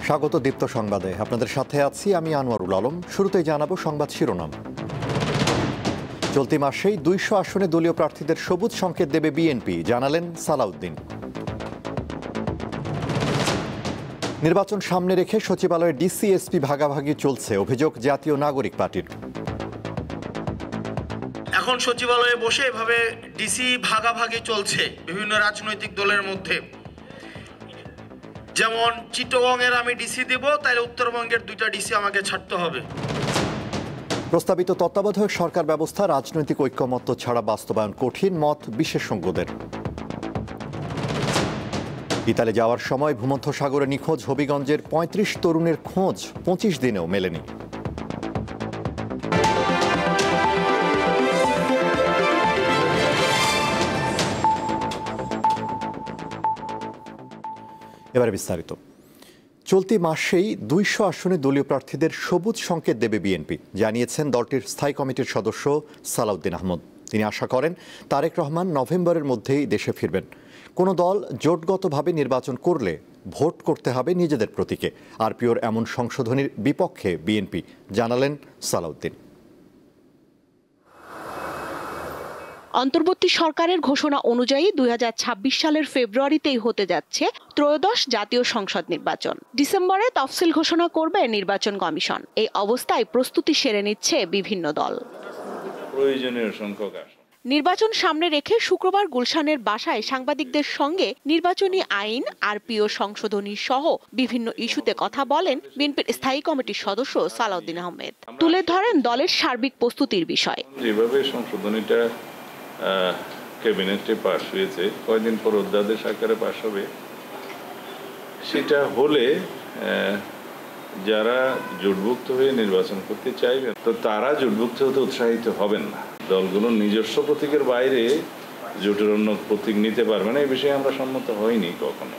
স্বাগত দীপ্ত সংবাদে আপনাদের সাথে আছি আমি আনোয়ারুল আলম। শুরুতেই জানাবো সংবাদ শিরোনাম। চলতি মাসেই ২০০ আসনে দলীয় প্রার্থীদের সবুজ সংকেত দেবে বিএনপি, জানালেন সালাউদ্দিন। নির্বাচন সামনে রেখে সচিবালয়ে ডিসি এসপি ভাগাভাগি চলছে, অভিযোগ জাতীয় নাগরিক পার্টির। এখন সচিবালয়ে বসে এভাবে ডিসি ভাগাভাগি চলছে বিভিন্ন রাজনৈতিক দলের মধ্যে। যেমন চিটগংয়ের আমি ডিসি দেব, তাহলে উত্তরবঙ্গের 2টা ডিসি আমাকে ছাড়তে হবে। প্রস্তাবিত তত্ত্বাবধায়ক সরকার ব্যবস্থা রাজনৈতিক ঐক্যমত্য ছাড়া বাস্তবায়ন কঠিন, মত বিশেষজ্ঞদের। ইতালি যাওয়ার সময় ভূমধ্যসাগরে নিখোঁজ হবিগঞ্জের ৩৫ তরুণের খোঁজ ২৫ দিনেও মেলেনি। এবারে বিস্তারিত। চলতি মাসেই ২০০ আসনে দলীয় প্রার্থীদের সবুজ সংকেত দেবে বিএনপি, জানিয়েছেন দলটির স্থায়ী কমিটির সদস্য সালাউদ্দিন আহমদ। তিনি আশা করেন তারেক রহমান নভেম্বরের মধ্যেই দেশে ফিরবেন। কোনো দল জোটগতভাবে নির্বাচন করলে ভোট করতে হবে নিজেদের প্রতীকে। আরপিওর এমন সংশোধনীর বিপক্ষে বিএনপি, জানালেন সালাউদ্দিন। অন্তর্বর্তী সরকারের ঘোষণা অনুযায়ী ২০২৬ সালের ফেব্রুয়ারিতেই হতে যাচ্ছে ত্রয়োদশ জাতীয় সংসদ নির্বাচন। ডিসেম্বরে তফসিল ঘোষণা করবে নির্বাচন কমিশন। এই অবস্থায় প্রস্তুতি সেরে নিচ্ছে বিভিন্ন দল। প্রয়োজনীয় সংখ্যক নির্বাচন সামনে রেখে শুক্রবার গুলশানের বাসায় সাংবাদিকদের সঙ্গে নির্বাচনী আইন, আরপিও সংশোধনী সহ বিভিন্ন ইস্যুতে কথা বলেন বিএনপির স্থায়ী কমিটির সদস্য সালাউদ্দিন আহমেদ। তুলে ধরেন দলের সার্বিক প্রস্তুতির বিষয়। যেভাবে সংশোধনীটা ক্যাবিনেটে পাশ হয়েছে, কয়দিন পর অধ্যাদেশ আকারে পাশ হবে, সেটা হলে যারা জোটভুক্ত হয়ে নির্বাচন করতে চাইবেন তো তারা জোটভুক্ত হতে উৎসাহিত হবেন না। দলগুলো নিজস্ব প্রতীকের বাইরে জোটের অন্য প্রতীক নিতে পারবে না, এই বিষয়ে আমরা সম্মত হইনি কখনো।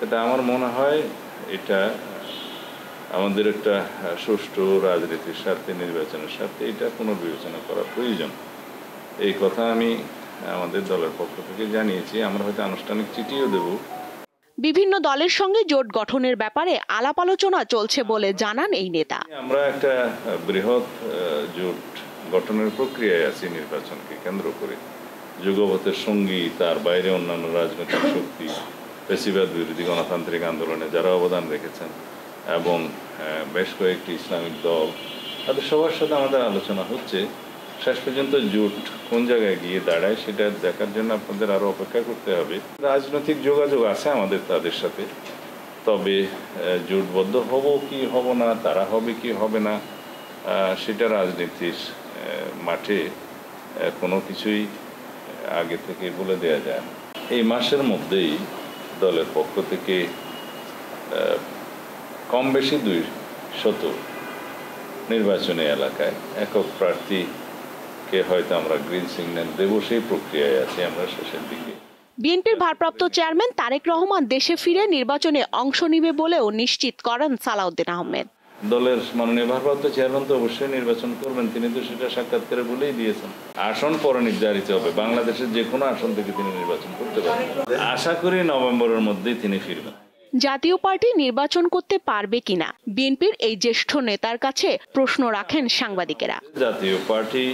এটা আমার মনে হয় এটা আমাদের একটা সুষ্ঠু রাজনীতির স্বার্থে, নির্বাচনের স্বার্থে এটা পুনর্বিবেচনা করা প্রয়োজন। এই কথা আমি আমাদের দলের পক্ষ থেকে জানিয়েছি। আমরা হয়তো আনুষ্ঠানিক চিঠিও দেব। বিভিন্ন দলের সঙ্গে জোট গঠনের ব্যাপারে আলাপ আলোচনা চলছে বলে জানান এই নেতা। আমরা একটা বৃহৎ জোট গঠনের প্রক্রিয়ায় আছি নির্বাচনকে কেন্দ্র করে। যুগপথের সঙ্গী, তার বাইরে অন্যান্য রাজনৈতিক শক্তি, ফ্যাসিবাদ বিরোধী গণতান্ত্রিক আন্দোলনে যারা অবদান রেখেছেন এবং বেশ কয়েকটি ইসলামিক দল, তাদের সবার সাথে আমাদের আলোচনা হচ্ছে। শেষ পর্যন্ত জোট কোন জায়গায় গিয়ে দাঁড়ায় সেটা দেখার জন্য আপনাদের আরো অপেক্ষা করতে হবে। রাজনৈতিক যোগাযোগ আছে আমাদের তাদের সাথে, তবে জোটবদ্ধ হব কি হব না, তারা হবে কি হবে না, সেটা রাজনীতির মাঠে কোনো কিছুই আগে থেকে বলে দেওয়া যায় না। এই মাসের মধ্যেই দলের পক্ষ থেকে কম বেশি 200 নির্বাচনী এলাকায় একক প্রার্থী হয়তো আমরা গ্রিন সিগন্যাল দেব, সেই প্রক্রিয়ায় আছি আমরা শেষের দিকে। বিএনপির ভারপ্রাপ্ত চেয়ারম্যান তারেক রহমান দেশে ফিরে নির্বাচনে অংশ নিবে বলেও নিশ্চিত করেন সালাউদ্দিন আহমেদ। দলের মাননীয় ভারপ্রাপ্ত চেয়ারম্যান তো অবশ্যই নির্বাচন করবেন, তিনি তো সেটা সাক্ষাৎকারে বলেই দিয়েছেন। আসন পরে নির্ধারিত হবে, বাংলাদেশের যে কোনো আসন থেকে তিনি নির্বাচন করতে পারবেন। আশা করি নভেম্বরের মধ্যেই তিনি ফিরবেন। জাতীয় পার্টি নির্বাচন করতে পারবে কিনা বিএনপির এই জ্যেষ্ঠ নেতার কাছে প্রশ্ন রাখেন সাংবাদিকেরা। জাতীয় পার্টি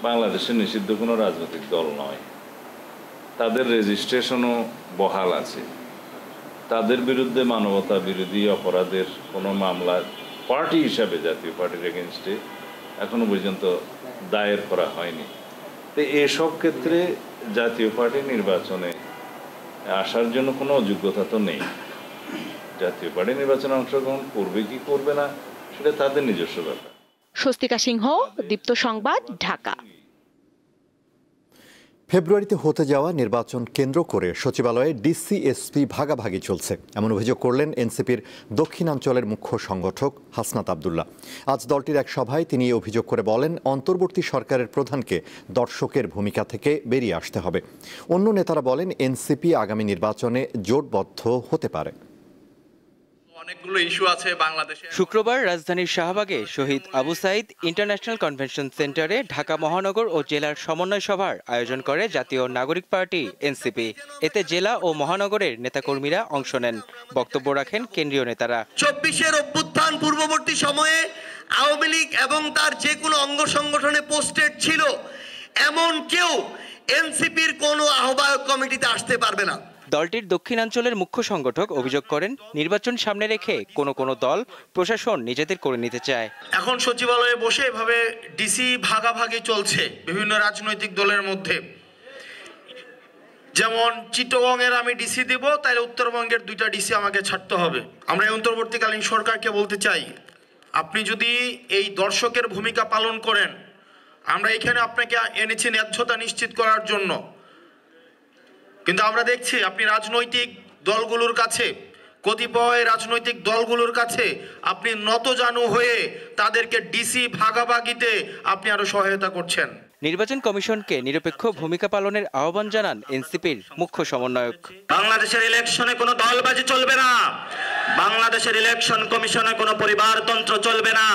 বাংলাদেশের নিষিদ্ধ কোনো রাজনৈতিক দল নয়, তাদের রেজিস্ট্রেশনও বহাল আছে। তাদের বিরুদ্ধে মানবতা বিরোধী অপরাধের কোনো মামলা পার্টি হিসাবে জাতীয় পার্টির এগেনস্টে এখনো পর্যন্ত দায়ের করা হয়নি। তো এসব ক্ষেত্রে জাতীয় পার্টি নির্বাচনে আসার জন্য কোনো অযোগ্যতা তো নেই। জাতীয় পার্টি নির্বাচনে অংশগ্রহণ করবে কি করবে না সেটা তাদের নিজস্ব ব্যাপার। স্বস্তিকা সিংহ, দীপ্ত সংবাদ, ঢাকা। ফেব্রুয়ারিতে হতে যাওয়া নির্বাচন কেন্দ্র করে সচিবালয়ে ডিসি এসপি ভাগাভাগি চলছে, এমন অভিযোগ করলেন এনসিপির দক্ষিণাঞ্চলের মুখ্য সংগঠক হাসনাত আব্দুল্লাহ। আজ দলটির এক সভায় তিনি এই অভিযোগ করে বলেন, অন্তর্বর্তী সরকারের প্রধানকে দর্শকের ভূমিকা থেকে বেরিয়ে আসতে হবে। অন্য নেতারা বলেন, এনসিপি আগামী নির্বাচনে জোটবদ্ধ হতে পারে। অনেকগুলো ইস্যু আছে বাংলাদেশে। শুক্রবার রাজধানীর শাহবাগে শহীদ আবু সাইদ ইন্টারন্যাশনাল কনভেনশন সেন্টারে ঢাকা মহানগর ও জেলার সমন্বয় সভার আয়োজন করে জাতীয় নাগরিক পার্টি এনসিপি। এতে জেলা ও মহানগরের নেতাকর্মীরা অংশ নেন। বক্তব্য রাখেন কেন্দ্রীয় নেতারা। 24-এর অভ্যুত্থান পূর্ববর্তী সময়ে আওয়ামী লীগ এবং তার যে কোনো অঙ্গ সংগঠনে পোস্টেড ছিল এমন কেউ এনসিপির কোনো আহ্বায়ক কমিটিতে আসতে পারবে না। দলটির দক্ষিণাঞ্চলের মুখ্য সংগঠক অভিযোগ করেন, নির্বাচন সামনে রেখে কোনো দল প্রশাসন নিজেদের করে নিতে চায়। এখন সচিবালয়ে বসে এভাবে ডিসি ভাগাভাগি চলছে বিভিন্ন রাজনৈতিক দলের মধ্যে। যেমন চিটগংয়ের আমি ডিসি দেব, তাহলে উত্তরবঙ্গের 2টা ডিসি আমাকে ছাড়তে হবে। আমরা এই অন্তর্বর্তীকালীন সরকারকে বলতে চাই, আপনি যদি এই দর্শকের ভূমিকা পালন করেন, আমরা এখানে আপনাকে এনেছি ন্যায্যতা নিশ্চিত করার জন্য, কিন্তু আমরা দেখছি আপনি রাজনৈতিক দলগুলোর কাছে, কতিপয় রাজনৈতিক দলগুলোর কাছে আপনি নতজানু হয়ে তাদেরকে ডিসি ভাগাভাগিতে আপনি আরো সহায়তা করছেন। নির্বাচন কমিশনকে নিরপেক্ষ ভূমিকা পালনের আহ্বান জানান এনসিপির মুখ্য সমন্বয়ক। বাংলাদেশের ইলেকশনে কোনো দলবাজি চলবে না, বাংলাদেশের ইলেকশন কমিশনে কোনো পরিবারতন্ত্র চলবে না।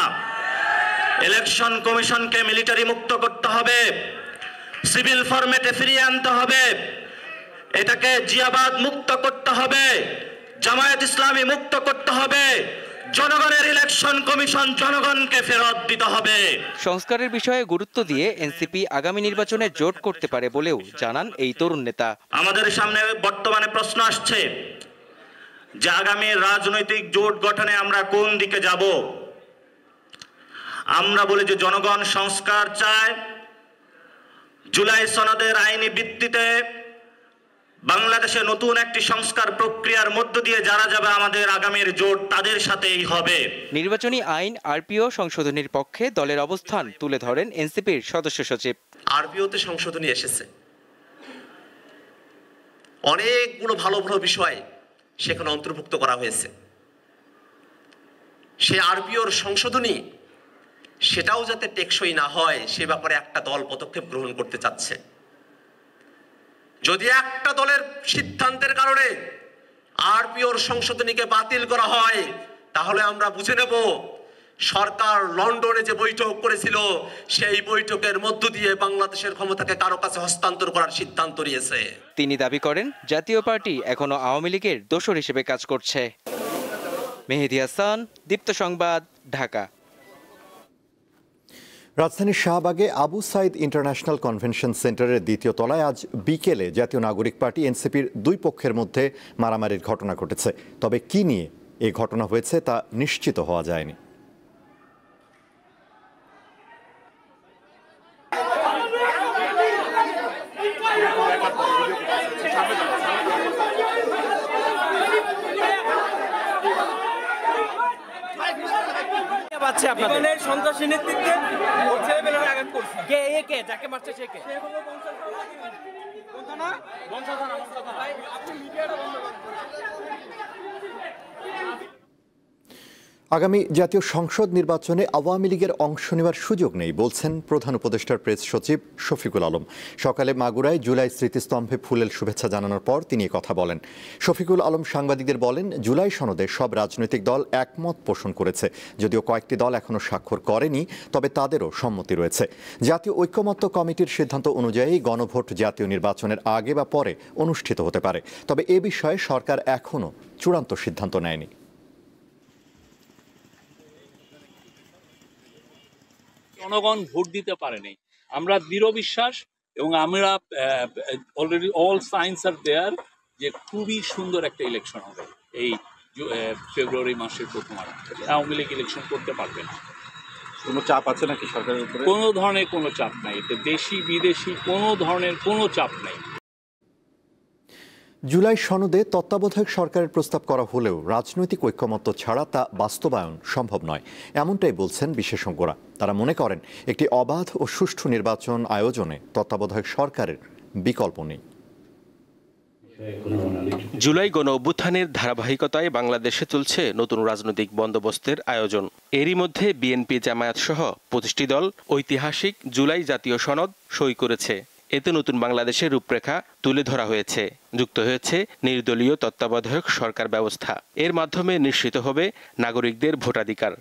ইলেকশন কমিশনকে মিলিটারি মুক্ত করতে হবে, সিভিল ফরম্যাটে ফিরিয়ে আনতে হবে, এটাকে জিয়াবাদ মুক্ত করতে হবে, জামায়াত ইসলামী মুক্ত করতে হবে, জনগণের ইলেকশন কমিশন জনগণকে ফেরত দিতে হবে। সংস্কারের বিষয়ে গুরুত্ব দিয়ে এনসিপি আগামী নির্বাচনে জোট করতে পারে বলেও জানান এই তরুণ নেতা। আমাদের সামনে বর্তমানে প্রশ্ন আসছে যে আগামী রাজনৈতিক জোট গঠনে আমরা কোন দিকে যাব। আমরা বলি যে জনগণ সংস্কার চায়, জুলাই সনদের আইনি ভিত্তিতে বাংলাদেশে নতুন একটি সংস্কার প্রক্রিয়ার মধ্য দিয়ে যারা যাবে আমাদের আগামীর জোট তাদের সাথেই হবে। নির্বাচনী আইন আরপিও সংশোধনীর পক্ষে দলের অবস্থান তুলে ধরেন এনসিপির সদস্য সচিব। আরপিওতে সংশোধনী এসেছে, অনেকগুলো ভালো ভালো বিষয় সেখানে অন্তর্ভুক্ত করা হয়েছে। সে আরপিওর সংশোধনী সেটাও যাতে টেকসই না হয় সে ব্যাপারে একটা দল পদক্ষেপ গ্রহণ করতে চাচ্ছে। যদি একটা দলের সিদ্ধান্তের কারণে আরপিওর সংশোধনীকে বাতিল করা হয়, তাহলে আমরা বুঝে নেব সরকার লন্ডনে যে বৈঠক করেছিল সেই বৈঠকের মধ্য দিয়ে বাংলাদেশের ক্ষমতাকে কারো কাছে হস্তান্তর করার সিদ্ধান্ত নিয়েছে। তিনি দাবি করেন, জাতীয় পার্টি এখনো আওয়ামী লীগের দোসর হিসেবে কাজ করছে। মেহেদী হাসান, দীপ্ত সংবাদ, ঢাকা। রাজধানীর শাহবাগে আবু সাইদ ইন্টারন্যাশনাল কনভেনশন সেন্টারের 2য় তলায় আজ বিকেলে জাতীয় নাগরিক পার্টি এনসিপির 2 পক্ষের মধ্যে মারামারির ঘটনা ঘটেছে। তবে কি নিয়ে এই ঘটনা হয়েছে তা নিশ্চিত হওয়া যায়নি। সন্ত্রাসী নেতৃত্বে আঘাত করছে, কে যাকে মারছে সে কে? আগামী জাতীয় সংসদ নির্বাচনে আওয়ামী লীগের অংশ নেওয়ার সুযোগ নেই বলছেন প্রধান উপদেষ্টার প্রেস সচিব শফিকুল আলম। সকালে মাগুরায় জুলাই স্মৃতিস্তম্ভে ফুলেল শুভেচ্ছা জানানোর পর তিনি কথা বলেন। শফিকুল আলম সাংবাদিকদের বলেন, জুলাই সনদে সব রাজনৈতিক দল একমত পোষণ করেছে। যদিও কয়েকটি দল এখনো স্বাক্ষর করেনি, তবে তাদেরও সম্মতি রয়েছে। জাতীয় ঐকমত্য কমিটির সিদ্ধান্ত অনুযায়ী গণভোট জাতীয় নির্বাচনের আগে বা পরে অনুষ্ঠিত হতে পারে। তবে এ বিষয়ে সরকার এখনো চূড়ান্ত সিদ্ধান্ত নেয়নি। জনগণ ভোট দিতে পারেনি, আমরা দৃঢ় বিশ্বাস এবং আমরা অলরেডি অল সাইন্স আর দেয়ার যে খুবই সুন্দর একটা ইলেকশন হবে এই ফেব্রুয়ারি মাসের প্রথমার্ধে। আওয়ামী লীগ ইলেকশন করতে পারবে না। কোনো চাপ আছে নাকি সরকারের উপরে? কোনো ধরনের কোনো চাপ নাই, এতে দেশি বিদেশি কোনো ধরনের কোনো চাপ নেই। জুলাই সনদে তত্ত্বাবধায়ক সরকারের প্রস্তাব করা হলেও রাজনৈতিক ঐকমত্য ছাড়া তা বাস্তবায়ন সম্ভব নয়, এমনটাই বলছেন বিশেষজ্ঞরা। তারা মনে করেন, একটি অবাধ ও সুষ্ঠু নির্বাচন আয়োজনে তত্ত্বাবধায়ক সরকারের বিকল্প নেই। জুলাই গণ অভ্যুত্থানের ধারাবাহিকতায় বাংলাদেশে চলছে নতুন রাজনৈতিক বন্দোবস্তের আয়োজন। এরই মধ্যে বিএনপি, জামায়াত সহ 25টি দল ঐতিহাসিক জুলাই জাতীয় সনদ সই করেছে। এতে নতুন বাংলাদেশের রূপরেখা তুলে ধরা হয়েছে। যুক্ত হয়েছে নির্দলীয় তত্ত্বাবধায়ক সরকার ব্যবস্থা। এর মাধ্যমে নিশ্চিত হবে নাগরিকদের ভোটাধিকার।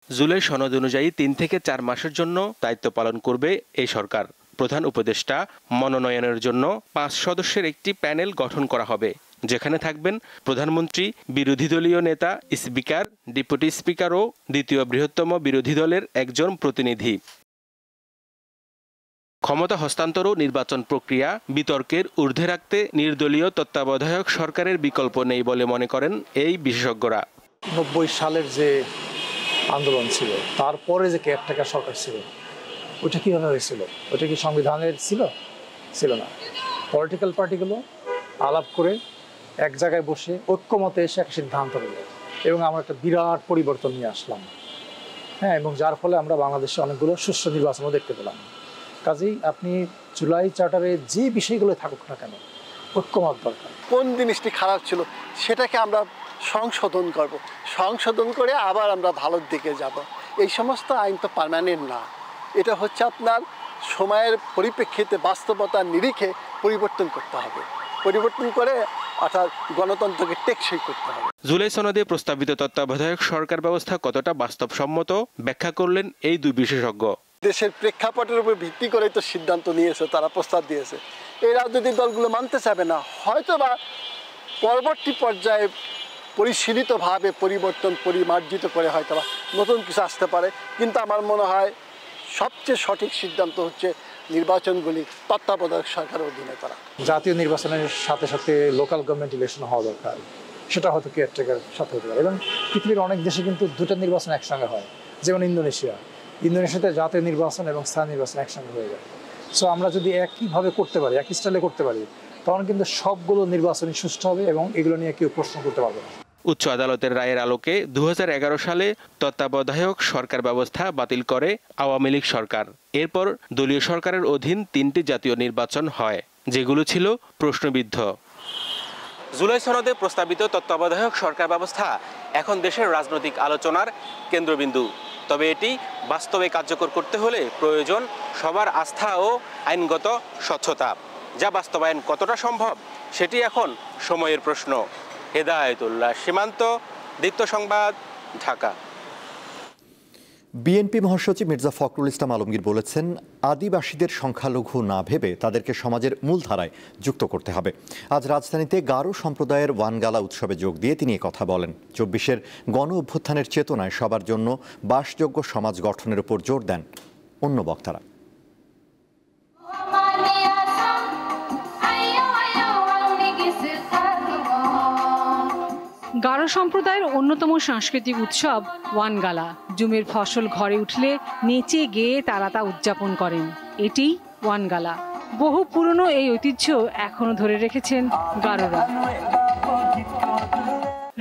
জুলাই সনদ অনুযায়ী 3 থেকে 4 মাসের জন্য দায়িত্ব পালন করবে এই সরকার। প্রধান উপদেষ্টা মনোনয়নের জন্য 5 সদস্যের একটি প্যানেল গঠন করা হবে, যেখানে থাকবেন প্রধানমন্ত্রী, বিরোধী দলীয় নেতা, স্পিকার, ডেপুটি স্পিকার ও দ্বিতীয় বৃহত্তম বিরোধী দলের একজন প্রতিনিধি। ক্ষমতা হস্তান্তর ও নির্বাচন প্রক্রিয়া বিতর্কের ঊর্ধ্বে রাখতে নির্দলীয় তত্ত্বাবধায়ক সরকারের বিকল্প নেই বলে মনে করেন এই বিশেষজ্ঞরা। 90 সালের যে আন্দোলন ছিল, তারপরে যে কেয়ারটেকার সরকার ছিল, ওটা কীভাবে হয়েছিল? ওটা কি সংবিধানের ছিল না। পলিটিক্যাল পার্টিগুলো আলাপ করে এক জায়গায় বসে ঐক্যমতে এসে এক সিদ্ধান্ত নিল এবং আমরা একটা বিরাট পরিবর্তন নিয়ে আসলাম। হ্যাঁ, এবং যার ফলে আমরা বাংলাদেশে অনেকগুলো সুষ্ঠু নির্বাচনও দেখতে পেলাম। কাজেই আপনি জুলাই চার্টারে যে বিষয়গুলো থাকুক না কেন, ঐক্যমত দরকার। কোন জিনিসটি খারাপ ছিল সেটাকে আমরা সংশোধন করে আবার আমরা ভালোর দিকে যাব। এই সমস্ত আইন তো পার্মানেন্ট না, এটা হচ্ছে আপনার সময়ের পরিপ্রেক্ষিতে বাস্তবতার নিরিখে পরিবর্তন করতে হবে, পরিবর্তন করে অর্থাৎ গণতন্ত্রকে টেকসই করতে হবে। জুলাই সনদে প্রস্তাবিত তত্ত্বাবধায়ক সরকার ব্যবস্থা কতটা বাস্তবসম্মত ব্যাখ্যা করলেন এই দুই বিশেষজ্ঞ। দেশের প্রেক্ষাপটের উপর ভিত্তি করে তো সিদ্ধান্ত নিয়েছে, তারা প্রস্তাব দিয়েছে। এই রাজনৈতিক দলগুলো মানতে চাবে না, হয়তোবা পরবর্তী পর্যায়ে পরিশীলিতভাবে পরিবর্তন পরিমার্জিত করে হয়তোবা নতুন কিছু আসতে পারে। কিন্তু আমার মনে হয় সবচেয়ে সঠিক সিদ্ধান্ত হচ্ছে নির্বাচনগুলি তত্ত্বাবধায়ক সরকারের অধীনে করা। জাতীয় নির্বাচনের সাথে সাথে লোকাল গভর্নমেন্ট ইলেকশন হওয়া দরকার, সেটা হয়তো কেয়ারটেকার সাথে হতে পারে। এবং পৃথিবীর অনেক দেশে কিন্তু দুটো নির্বাচন একসঙ্গে হয়, যেমন ইন্দোনেশিয়াতে জাতীয় নির্বাচন এবং স্থানীয় নির্বাচন একসঙ্গে হয়ে যায়। সো আমরা যদি একইভাবে করতে পারি, একই স্টাইলে করতে পারি, তখন কিন্তু সবগুলো নির্বাচনই সুষ্ঠু হবে এবং এগুলো নিয়ে কেউ প্রশ্ন করতে পারবে না। উচ্চ আদালতের রায়ের আলোকে 2011 সালে তত্ত্বাবধায়ক সরকার ব্যবস্থা বাতিল করে আওয়ামী লীগ সরকার। এরপর দলীয় সরকারের অধীন 3টি জাতীয় নির্বাচন হয়, যেগুলো ছিল প্রশ্নবিদ্ধ। জুলাই সনদে প্রস্তাবিত তত্ত্বাবধায়ক সরকার ব্যবস্থা এখন দেশের রাজনৈতিক আলোচনার কেন্দ্রবিন্দু। তবে এটি বাস্তবে কার্যকর করতে হলে প্রয়োজন সবার আস্থা ও আইনগত স্বচ্ছতা। যা বাস্তবায়ন কতটা সম্ভব সেটি এখন সময়ের প্রশ্ন। হেদায়েতুল্লাহ সীমান্ত, দীপ্ত সংবাদ, ঢাকা। বিএনপি মহাসচিব মির্জা ফখরুল ইসলাম আলমগীর বলেছেন, আদিবাসীদের সংখ্যালঘু না ভেবে তাদেরকে সমাজের মূলধারায় যুক্ত করতে হবে। আজ রাজধানীতে গারো সম্প্রদায়ের ওয়ানগালা উৎসবে যোগ দিয়ে তিনি কথা বলেন। 24-এর গণ অভ্যুত্থানের চেতনায় সবার জন্য বাসযোগ্য সমাজ গঠনের উপর জোর দেন অন্য বক্তারা। গারো সম্প্রদায়ের অন্যতম সাংস্কৃতিক উৎসব ওয়ানগালা। জুমের ফসল ঘরে উঠলে নেচে গেয়ে তারা তা উদযাপন করেন। এটি ওয়ানগালা। বহু পুরনো এই ঐতিহ্য এখনো ধরে রেখেছেন গারোরা।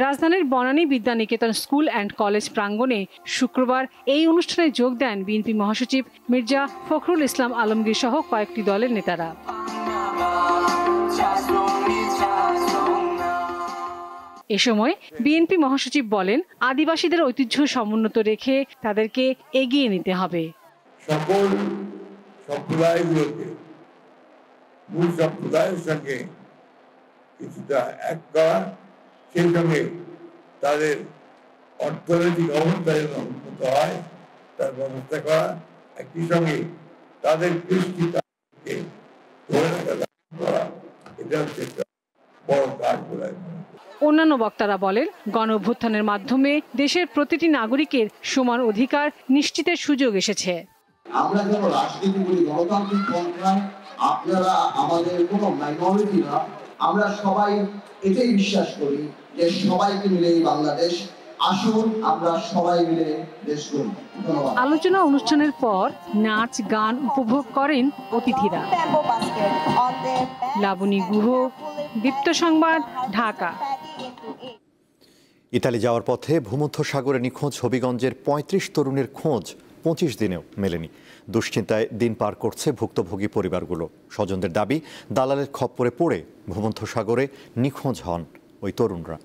রাজধানীর Banani Vidyaniketan school and college প্রাঙ্গণে শুক্রবার এই অনুষ্ঠানে যোগ দেন বিএনপি মহাসচিব মির্জা ফখরুল ইসলাম আলমগীর সহ কয়েকটি দলের নেতারা। এ সময় বিএনপি মহাসচিব বলেন, আদিবাসীদের ঐতিহ্য সমুন্নত রেখে তাদেরকে এগিয়ে নিতে হবে। সকল সম্প্রদায়গুলোকে মূল সম্প্রদায়ের সঙ্গে কিছুটা এক করা, সেই সঙ্গে তাদের অর্থনৈতিক অবস্থা যেন উন্নত হয় তার ব্যবস্থা করা, একই সঙ্গে তাদের কৃষ্টিকে ধরে রাখা করা, এটা হচ্ছে একটা বড় কাজ বলে। অন্যান্য বক্তারা বলেন, গণ অভ্যুত্থানের মাধ্যমে দেশের প্রতিটি নাগরিকের সমান অধিকার নিশ্চিতের সুযোগ এসেছে। আমরা যখন রাজনীতি করি গণতান্ত্রিক পন্থায়, আপনারা আমাদের কোনো মাইনরিটি না, আমরা সবাই এটাই বিশ্বাস করি যে সবাইকে মিলে এই বাংলাদেশ। আসুন আমরা সবাই মিলে দেশ গড়ি। আলোচনা অনুষ্ঠানের পর নাচ গান উপভোগ করেন অতিথিরা। লাবণী গুহ, দীপ্ত সংবাদ, ঢাকা। ইতালি যাওয়ার পথে ভূমধ্যসাগরে নিখোঁজ হবিগঞ্জের 35 তরুণের খোঁজ 25 দিনেও মেলেনি। দুশ্চিন্তায় দিন পার করছে ভুক্তভোগী পরিবারগুলো। স্বজনদের দাবি, দালালের খপ্পরে পড়ে ভূমধ্যসাগরে নিখোঁজ হন ওই তরুণরা।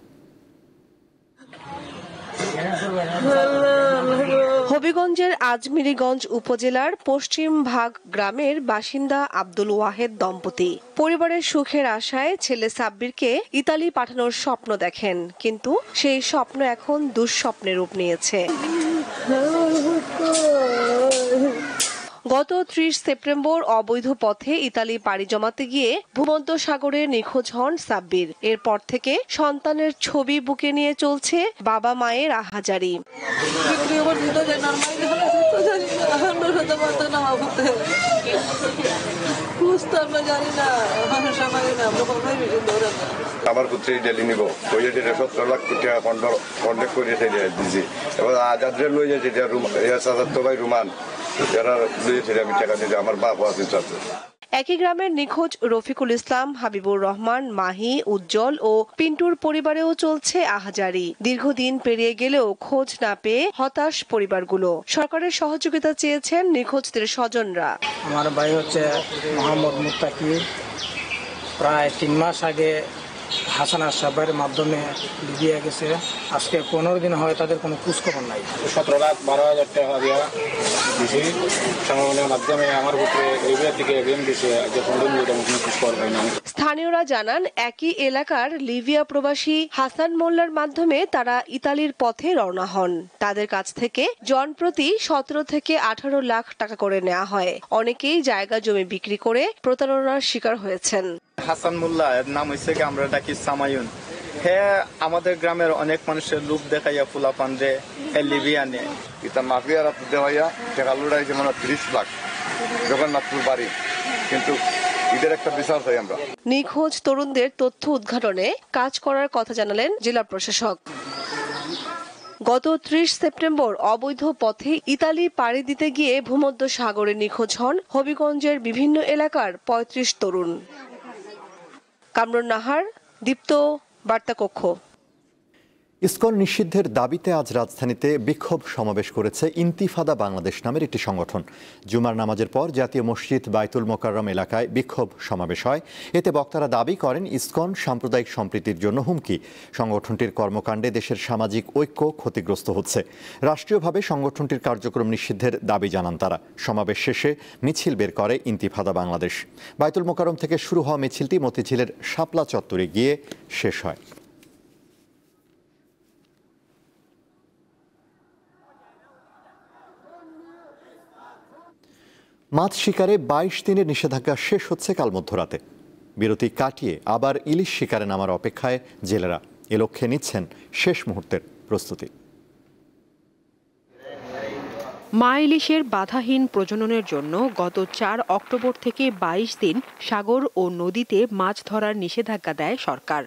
হবিগঞ্জের আজমিরিগঞ্জ উপজেলার পশ্চিম ভাগ গ্রামের বাসিন্দা আব্দুল ওয়াহেদ দম্পতি পরিবারের সুখের আশায় ছেলে সাব্বিরকে ইতালি পাঠানোর স্বপ্ন দেখেন, কিন্তু সেই স্বপ্ন এখন দুঃস্বপ্নে রূপ নিয়েছে। গত 30 সেপ্টেম্বর অবৈধ পথে ইতালি পাড়ি জমাতে গিয়ে ভূমধ্যসাগরে নিখোঁজ হন সাব্বির। এরপর থেকে সন্তানের ছবি বুকে নিয়ে চলছে বাবা মায়ের আহাজারি। আমার পুত্রী ডেলি নিব ওই 17 লাখ টাকা কন্ট্যাক্ট করে দিয়েছি, এবার আজাদরে লই যাচ্ছে ভাই রুমান যারা লইয়েছে আমি টাকা দিতে আমার বাপ আছে। একই গ্রামের নিখোঁজ রফিকুল ইসলাম, হাবিবুর রহমান, মাহি, উজ্জ্বল ও পিন্টুর পরিবারেও চলছে আহাজারি। দীর্ঘদিন পেরিয়ে গেলেও খোঁজ না পেয়ে হতাশ পরিবারগুলো। সরকারের সহযোগিতা চেয়েছেন নিখোঁজদের স্বজনরা। আমার ভাই হচ্ছে মোহাম্মদ মুত্তাকি, প্রায় 3 মাস আগে হাসান আশরাফের মাধ্যমে লিবিয়া গেছে। আজকে 15 দিন হয় তাদের কোনো খোঁজখবর নাই। 17,12,000 টাকা দিয়া দিয়েছি সংগঠনের মাধ্যমে। আমার পুত্রে লিবিয়া থেকে ঋণ দিয়েছে, আজকে 15 দিন কোনো খোঁজখবর হয় না। স্থানীয়রা জানান, একই এলাকার লিবিয়া প্রবাসী হাসান মোল্লার মাধ্যমে তারা ইতালির পথে রওনা হন। তাদের কাছ থেকে জনপ্রতি 17 থেকে 18 লাখ টাকা করে নেওয়া হয়। অনেকেই জায়গা জমি বিক্রি করে প্রতারণার শিকার হয়েছেন। হাসান মোল্লা এর নাম হয়েছে কি আমরা ডাকি সামায়ুন। হ্যাঁ, আমাদের গ্রামের অনেক মানুষের লোক দেখাইয়া ফুলা পান্ডে লিবিয়া নেয়। এটা মাফিয়ার দেওয়াইয়া টাকা লুড়াইছে মানে 30 লাখ জগন্নাথপুর বাড়ি, কিন্তু ঈদের একটা বিচার চাই আমরা। নিখোঁজ তরুণদের তথ্য উদ্ঘাটনে কাজ করার কথা জানালেন জেলা প্রশাসক। গত 30 সেপ্টেম্বর অবৈধ পথে ইতালি পাড়ি দিতে গিয়ে ভূমধ্যসাগরে নিখোঁজ হন হবিগঞ্জের বিভিন্ন এলাকার 35 তরুণ। কামরুন নাহার, দীপ্ত, বার্তা কক্ষ। ইসকন নিষিদ্ধের দাবিতে আজ রাজধানীতে বিক্ষোভ সমাবেশ করেছে ইন্তিফাদা বাংলাদেশ নামের একটি সংগঠন। জুমার নামাজের পর জাতীয় মসজিদ বাইতুল মোকাররম এলাকায় বিক্ষোভ সমাবেশ হয়। এতে বক্তারা দাবি করেন ইসকন সাম্প্রদায়িক সম্প্রীতির জন্য হুমকি। সংগঠনটির কর্মকাণ্ডে দেশের সামাজিক ঐক্য ক্ষতিগ্রস্ত হচ্ছে। রাষ্ট্রীয়ভাবে সংগঠনটির কার্যক্রম নিষিদ্ধের দাবি জানান তারা। সমাবেশ শেষে মিছিল বের করে ইন্তিফাদা বাংলাদেশ। বাইতুল মোকাররম থেকে শুরু হওয়া মিছিলটি মতিঝিলের শাপলা চত্বরে গিয়ে শেষ হয়। মাছ শিকারে 22 দিনের নিষেধাজ্ঞা শেষ হচ্ছে কাল মধ্যরাতে। বিরতি কাটিয়ে আবার ইলিশ শিকারে নামার অপেক্ষায় জেলেরা। এ লক্ষ্যে নিচ্ছেন শেষ মুহূর্তের প্রস্তুতি। মা ইলিশের বাধাহীন প্রজননের জন্য গত 4 অক্টোবর থেকে 22 দিন সাগর ও নদীতে মাছ ধরার নিষেধাজ্ঞা দেয় সরকার।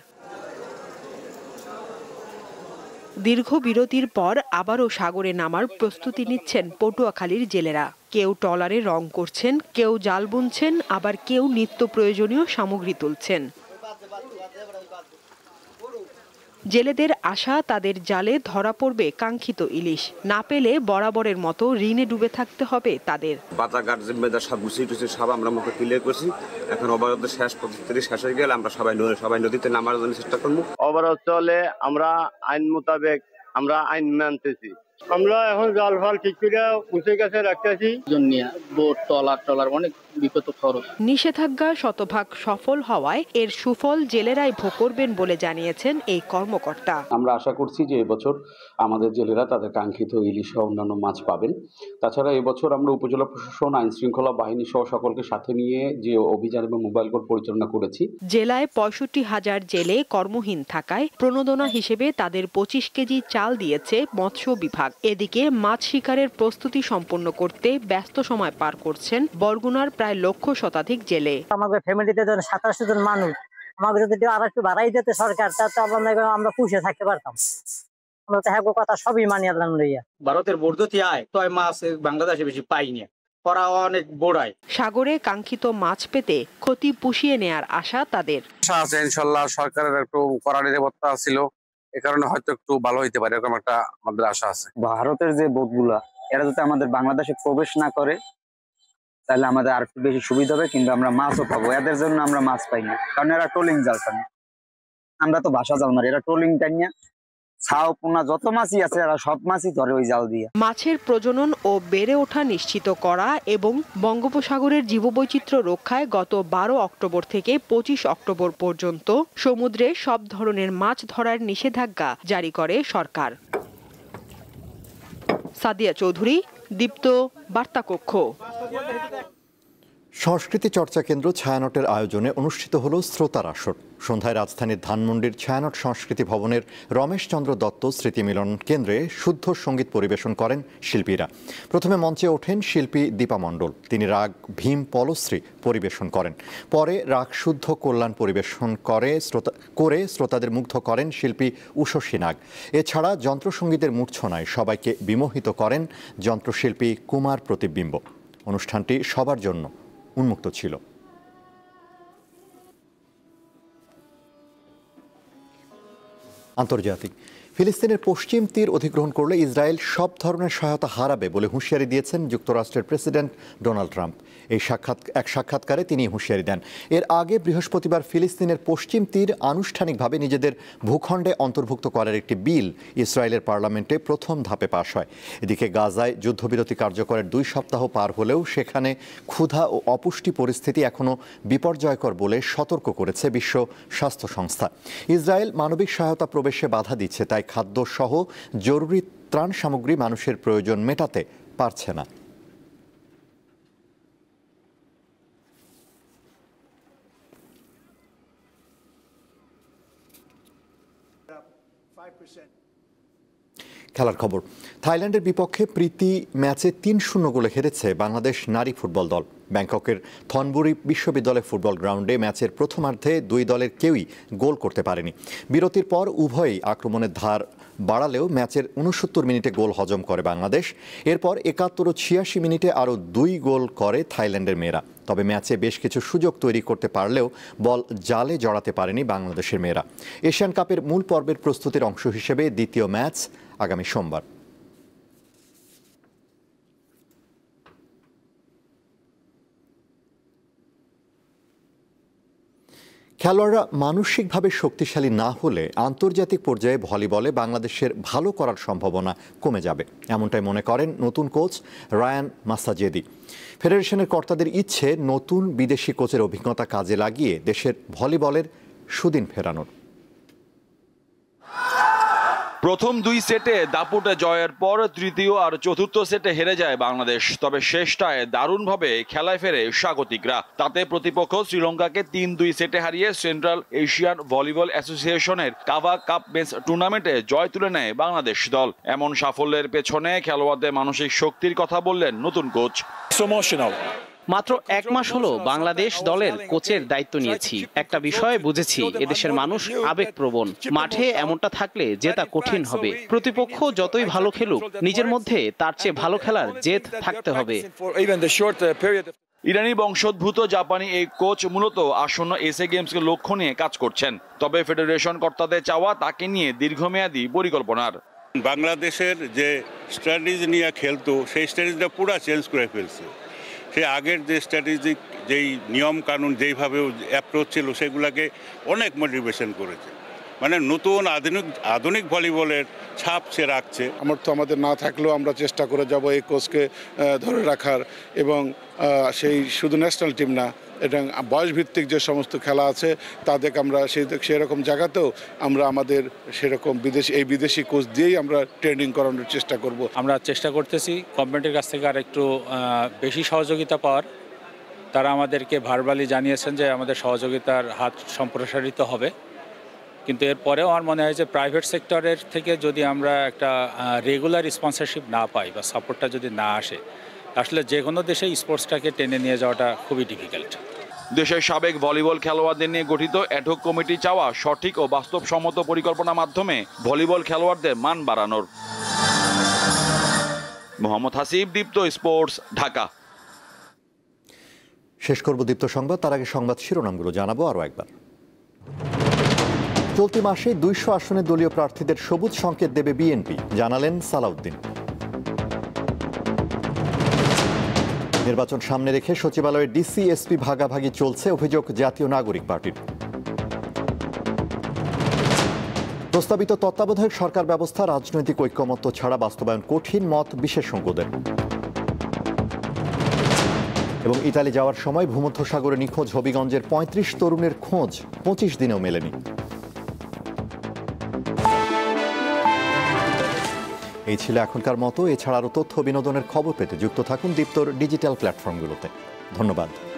দীর্ঘ বিরতির পর আবারও সাগরে নামার প্রস্তুতি নিচ্ছেন পটুয়াখালীর জেলেরা। কেউ ট্রলারে রং করছেন, কেউ জাল বুনছেন, আবার কেউ নিত্য প্রয়োজনীয় সামগ্রী তুলছেন। জেলেদের আশা, তাদের জালে ধরা পড়বে কাঙ্ক্ষিত ইলিশ। না পেলে বরাবরের মতো ঋণে ডুবে থাকতে হবে তাদের। বাজারঘাট জিম্মেদার সব গুছিয়ে সব আমরা মুখে ক্লিয়ার করছি। এখন অবরোধ শেষ প্রস্তুতি শেষ হয়ে গেলে আমরা সবাই নদীতে নামার জন্য চেষ্টা করবো। অবরোধ চলে, আমরা আইন মোতাবেক আমরা আইন মানতেছি। আমরা এখন জাল ফাল ঠিক করে উঁচে কাছে রাখতেছি। বোট টলার অনেক বিপদ খরচ। নিষেধাজ্ঞা শতভাগ সফল হওয়ায় এর সুফল জেলেরাই ভোগ করবেন বলে জানিয়েছেন এই কর্মকর্তা। আমরা আশা করছি যে এবছর আমাদের জেলেরা তাদের কাঙ্ক্ষিত ইলিশ সহ অন্যান্য মাছ পাবেন। তাছাড়া এবছর আমরা উপজেলা প্রশাসন, আইন শৃঙ্খলা বাহিনী সহ সকলকে সাথে নিয়ে যে অভিযান এবং মোবাইল কোর্ট পরিচালনা করেছি। জেলায় 65,000 জেলে কর্মহীন থাকায় প্রণোদনা হিসেবে তাদের 25 কেজি চাল দিয়েছে মৎস্য বিভাগ। এদিকে মাছ শিকারের প্রস্তুতি সম্পন্ন করতে ব্যস্ত সময় পার করছেন বরগুনার প্রায় 100 জেলে। আমাদের ফ্যামিলিতে 27 জন মানুষ, আমাকে যদি আর একটু বাড়াই দিতে সরকার, তাতে আমরা পুষে থাকতে পারতাম। আমরা তো হ্যাঁ কথা সবই মানি আল্লাহ লইয়া। ভারতের বর্ধতি আয় তো মাছ বাংলাদেশে বেশি পাইনি, ওরা অনেক বড়ায়। সাগরে কাঙ্ক্ষিত মাছ পেতে ক্ষতি পুষিয়ে নেয়ার আশা তাদের। আশা আছে ইনশাআল্লাহ, সরকারের একটু কড়া নিরাপত্তা ছিল, এ কারণে হয়তো একটু ভালো হইতে পারে, এরকম একটা আমাদের আশা আছে। ভারতের যে বোটগুলা এরা যদি আমাদের বাংলাদেশে প্রবেশ না করে তাহলে আমাদের আর একটু বেশি সুবিধা হবে, কিন্তু আমরা মাছও পাবো। এদের জন্য আমরা মাছ পাই না, কারণ এরা ট্রোলিং জাল টানে, আমরা তো ভাষা জাল মারি, এরা ট্রোলিং টানিয়া ছাও পোনা যত মাছই আছে এরা সব মাছই ধরে ওই জাল দিয়ে। মাছের প্রজনন ও বেড়ে ওঠা নিশ্চিত করা এবং বঙ্গোপসাগরের জীববৈচিত্র্য রক্ষায় গত 12 অক্টোবর থেকে 25 অক্টোবর পর্যন্ত সমুদ্রে সব ধরনের মাছ ধরার নিষেধাজ্ঞা জারি করে সরকার। সাদিয়া চৌধুরী, দীপ্ত, বার্তাকক্ষ। সংস্কৃতি চর্চা কেন্দ্র ছায়ানটের আয়োজনে অনুষ্ঠিত হল শ্রোতার আসর। সন্ধ্যায় রাজধানীর ধানমন্ডির ছায়ানট সংস্কৃতি ভবনের রমেশচন্দ্র দত্ত স্মৃতি মিলন কেন্দ্রে শুদ্ধ সঙ্গীত পরিবেশন করেন শিল্পীরা। প্রথমে মঞ্চে ওঠেন শিল্পী দীপা মণ্ডল। তিনি রাগ ভীম পলশ্রী পরিবেশন করেন। পরে রাগ শুদ্ধ কল্যাণ পরিবেশন করে শ্রোতাদের মুগ্ধ করেন শিল্পী উষসী নাগ। এছাড়া যন্ত্রসঙ্গীতের মূর্ছনায় সবাইকে বিমোহিত করেন যন্ত্রশিল্পী কুমার প্রতিবিম্ব। অনুষ্ঠানটি সবার জন্য উন্মুক্ত ছিল। আন্তর্জাতিক ফিলিস্তিনের পশ্চিম তীর অধিগ্রহণ করলে ইসরায়েল সব ধরনের সহায়তা হারাবে বলে হুঁশিয়ারি দিয়েছেন যুক্তরাষ্ট্রের প্রেসিডেন্ট ডোনাল্ড ট্রাম্প। এক সাক্ষাৎকারে তিনি হুঁশিয়ারি দেন। এর আগে বৃহস্পতিবার ফিলিস্তিনের পশ্চিম তীর আনুষ্ঠানিকভাবে নিজেদের ভূখণ্ডে অন্তর্ভুক্ত করার একটি বিল ইসরায়েলের পার্লামেন্টে প্রথম ধাপে পাশ হয়। এদিকে গাজায় যুদ্ধবিরতি কার্যকরের 2 সপ্তাহ পার হলেও সেখানে ক্ষুধা ও অপুষ্টি পরিস্থিতি এখনও বিপর্যয়কর বলে সতর্ক করেছে বিশ্ব স্বাস্থ্য সংস্থা। ইসরায়েল মানবিক সহায়তা প্রবেশে বাধা দিচ্ছে, তাই খাদ্য সহ জরুরি ত্রাণ সামগ্রী মানুষের প্রয়োজন মেটাতে পারছে না। খেলার খবর। থাইল্যান্ডের বিপক্ষে প্রীতি ম্যাচে 3-0 গোলে হেরেছে বাংলাদেশ নারী ফুটবল দল। ব্যাংককের থনবুরি বিশ্ববিদ্যালয় ফুটবল গ্রাউন্ডে ম্যাচের প্রথমার্ধে 2 দলের কেউই গোল করতে পারেনি। বিরতির পর উভয়ই আক্রমণের ধার বাড়ালেও ম্যাচের 69 মিনিটে গোল হজম করে বাংলাদেশ। এরপর 71 ও 86 মিনিটে আরও 2 গোল করে থাইল্যান্ডের মেয়েরা। তবে ম্যাচে বেশ কিছু সুযোগ তৈরি করতে পারলেও বল জালে জড়াতে পারেনি বাংলাদেশের মেয়েরা। এশিয়ান কাপের মূল পর্বের প্রস্তুতির অংশ হিসেবে দ্বিতীয় ম্যাচ আগামী সোমবার। খেলোয়াড়রা মানসিকভাবে শক্তিশালী না হলে আন্তর্জাতিক পর্যায়ে ভলিবলে বাংলাদেশের ভালো করার সম্ভাবনা কমে যাবে, এমনটাই মনে করেন নতুন কোচ রায়ান মাসাজেদি। ফেডারেশনের কর্তাদের ইচ্ছে নতুন বিদেশি কোচের অভিজ্ঞতা কাজে লাগিয়ে দেশের ভলিবলের সুদিন ফেরানোর। প্রথম 2 সেটে দাপুটে জয়ের পর তৃতীয় আর চতুর্থ সেটে হেরে যায় বাংলাদেশ। তবে শেষটায় দারুণভাবে খেলায় ফেরে স্বাগতিকরা। তাতে প্রতিপক্ষ শ্রীলঙ্কাকে 3-2 সেটে হারিয়ে সেন্ট্রাল এশিয়ান ভলিবল অ্যাসোসিয়েশনের কাভা কাপ ম্যাচ টুর্নামেন্টে জয় তুলে নেয় বাংলাদেশ দল। এমন সাফল্যের পেছনে খেলোয়াড়দের মানসিক শক্তির কথা বললেন নতুন কোচ। মাত্র 1 মাস হলো বাংলাদেশ দলের কোচের দায়িত্ব নিয়েছি। একটা বিষয় বুঝেছি, এদেশের মানুষ আবেগপ্রবণ। মাঠে এমনটা থাকলে জেতা কঠিন হবে। প্রতিপক্ষ যতই ভালো খেলুক, নিজের মধ্যে তার চেয়ে ভালো খেলার জেদ থাকতে হবে। ইরানি বংশোদ্ভূত জাপানি এই কোচ মূলত আসন্ন এসএ গেমসকে লক্ষ্য নিয়ে কাজ করছেন। তবে ফেডারেশন কর্তাদের চাওয়া তাকে নিয়ে দীর্ঘমেয়াদী পরিকল্পনার। বাংলাদেশের যে স্ট্র্যাটেজি নিয়ে খেলতো সেই স্ট্র্যাটেজিটা পুরো চেঞ্জ করে ফেলছে। সে আগের যে স্ট্র্যাটেজিক যেই নিয়ম কানুন যেইভাবে অ্যাপ্রোচ ছিল সেগুলোকে অনেক মোটিভেশন করেছে। মানে নতুন আধুনিক ভলিবলের ছাপ সে রাখছে। আমাদের না থাকলেও আমরা চেষ্টা করে যাব এই কোচকে ধরে রাখার, এবং সেই শুধু ন্যাশনাল টিম না, এবং বয়সভিত্তিক যে সমস্ত খেলা আছে তাদেরকে আমরা সেরকম জায়গাতেও আমরা আমাদের সেরকম বিদেশি কোচ দিয়েই আমরা ট্রেনিং করানোর চেষ্টা করব। আমরা চেষ্টা করতেছি গভর্নমেন্টের কাছ থেকে আর একটু বেশি সহযোগিতা পাওয়ার। তারা আমাদেরকে ভার্বালি জানিয়েছেন যে আমাদের সহযোগিতার হাত সম্প্রসারিত হবে, কিন্তু এরপরেও আমার মনে হয় যে প্রাইভেট সেক্টরের থেকে যদি আমরা একটা রেগুলার স্পন্সরশিপ না পাই বা সাপোর্টটা যদি না আসে, আসলে যে কোনো দেশে স্পোর্টসটাকে টেনে নিয়ে যাওয়াটা খুবই ডিফিকাল্ট। দেশের সাবেক ভলিবল খেলোয়াড়দের নিয়ে গঠিত অ্যাডহক কমিটি চাওয়া সঠিক ও বাস্তবসম্মত পরিকল্পনার মাধ্যমে ভলিবল খেলোয়াড়দের মান বাড়ানোর। মোহাম্মদ হাসিব, দীপ্ত স্পোর্টস, ঢাকা। শেষ করব দীপ্ত সংবাদ, তার আগে সংবাদ শিরোনামগুলো জানাবো আরও একবার। চলতি মাসে 200 আসনে দলীয় প্রার্থীদের সবুজ সংকেত দেবে বিএনপি, জানালেন সালাউদ্দিন। নির্বাচন সামনে রেখে সচিবালয়ের ডিসি এসপি ভাগাভাগি চলছে, অভিযোগ জাতীয় নাগরিক পার্টির। প্রস্তাবিত তত্ত্বাবধায়ক সরকার ব্যবস্থা রাজনৈতিক ঐক্যমত্য ছাড়া বাস্তবায়ন কঠিন, মত বিশেষজ্ঞদের। এবং ইতালি যাওয়ার সময় ভূমধ্যসাগরে নিখোঁজ হবিগঞ্জের ৩৫ তরুণের খোঁজ ২৫ দিনেও মেলেনি। এই ছিল এখনকার মতো। এছাড়া আরও তথ্য বিনোদনের খবর পেতে যুক্ত থাকুন দীপ্তর ডিজিটাল প্ল্যাটফর্মগুলোতে। ধন্যবাদ।